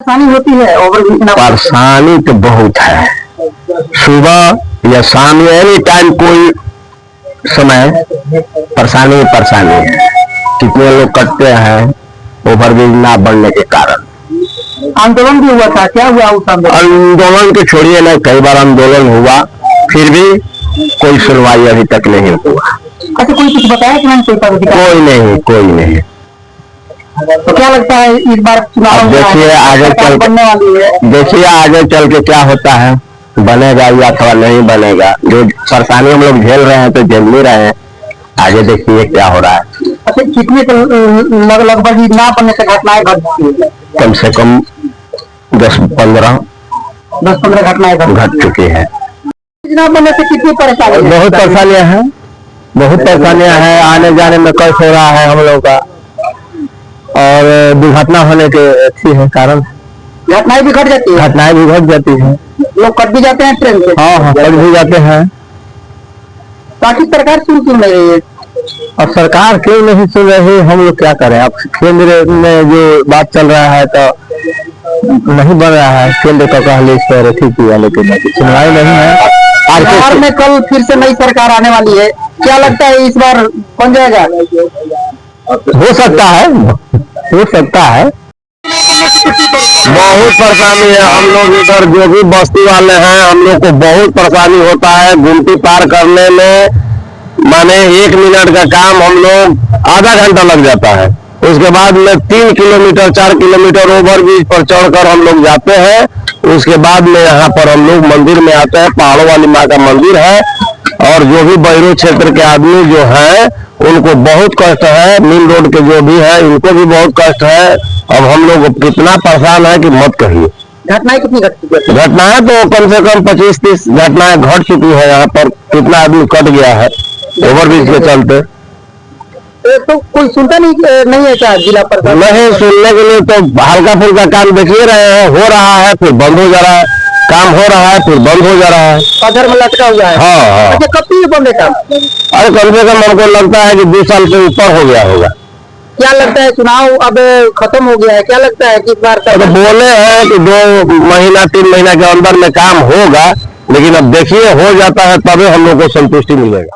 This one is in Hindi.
परेशानी होती है ओवरब्रिज ना? परेशानी तो बहुत है, सुबह या शाम या एनी टाइम कोई समय परेशानी परेशानी है। कितने लोग कटते हैं ओवरब्रिज ना बनने के कारण। आंदोलन भी हुआ था, क्या हुआ उस आंदोलन के छोड़िए ना, कई बार आंदोलन हुआ, फिर भी कोई सुनवाई अभी तक नहीं हुआ। अच्छा, कोई कुछ बताया कि नहीं? कोई नहीं, कोई नहीं। तो क्या लगता है इस बार चुनाव देखिए आगे चल बनने वाली है, देखिए आगे चल के क्या होता है, बनेगा या अथवा नहीं बनेगा। जो परेशानी हम लोग झेल रहे हैं तो झेल नहीं रहे हैं, आगे देखिए क्या हो रहा है। अच्छा, कितने लगभग ना बनने से घटनाएं घट, कम से कम 10-15 घटनाएं घट चुकी है। ना बनने से कितनी परेशानी? बहुत परेशानियां हैं, बहुत परेशानियां हैं। आने जाने में कष्ट हो रहा है हम लोग का, और दुर्घटना होने के अच्छी है कारण। घटनाएं भी घट जाती है, घटनाएं भी घट जाती है, लोग कट भी जाते हैं ट्रेन से। हाँ हाँ, कट भी जाते हैं। ताकि सरकार सुन क्यों नहीं रही है? अब सरकार क्यों नहीं सुन रही, हम लोग क्या करें। अब केंद्र में जो बात चल रहा है तो नहीं बन रहा है, केंद्र का कहले इस पर ठीक किया, लेकिन सुनवाई नहीं है। बिहार में कल फिर से नई सरकार आने वाली है, क्या लगता है इस बार बन जाएगा? हो सकता है, हो सकता है। बहुत परेशानी है हम लोग इधर जो भी बस्ती वाले हैं, हम लोग को बहुत परेशानी होता है गुमटी पार करने में। माने 1 मिनट का काम हम लोग आधा घंटा लग जाता है। उसके बाद में 3 किलोमीटर 4 किलोमीटर ओवरब्रिज पर चढ़कर हम लोग जाते हैं। उसके बाद में यहाँ पर हम लोग मंदिर में आते हैं, पहाड़ों वाली माँ का मंदिर है। और जो भी बहिरो क्षेत्र के आदमी जो है उनको बहुत कष्ट है, मेन रोड के जो भी है उनको भी बहुत कष्ट है। अब हम लोग कितना परेशान है कि मत कहिए। घटनाएं कितनी घट चुकी है? घटनाएं तो कम से कम 25-30 घटनाएं घट चुकी है। यहाँ पर कितना आदमी कट गया है ओवरब्रिज के चलते। तो कोई सुनता नहीं है क्या जिला प्रशासन? नहीं, सुनने के लिए तो हल्का फुल्का काम देखिए रहे हैं, हो रहा है फिर बंद हो जा रहा है, काम हो रहा है फिर बंद हो जा रहा है, पत्थर में लटका हुआ है। हाँ हाँ। अच्छा, कब तक ये बंद है काम? अरे कम से कम हमको लगता है कि 2 साल से ऊपर हो गया होगा। क्या लगता है चुनाव अब खत्म हो गया है, क्या लगता है कि इस बार तो बोले हैं कि 2 महीना 3 महीना के अंदर में काम होगा, लेकिन अब देखिए हो जाता है तभी हम लोग को संतुष्टि मिलेगा।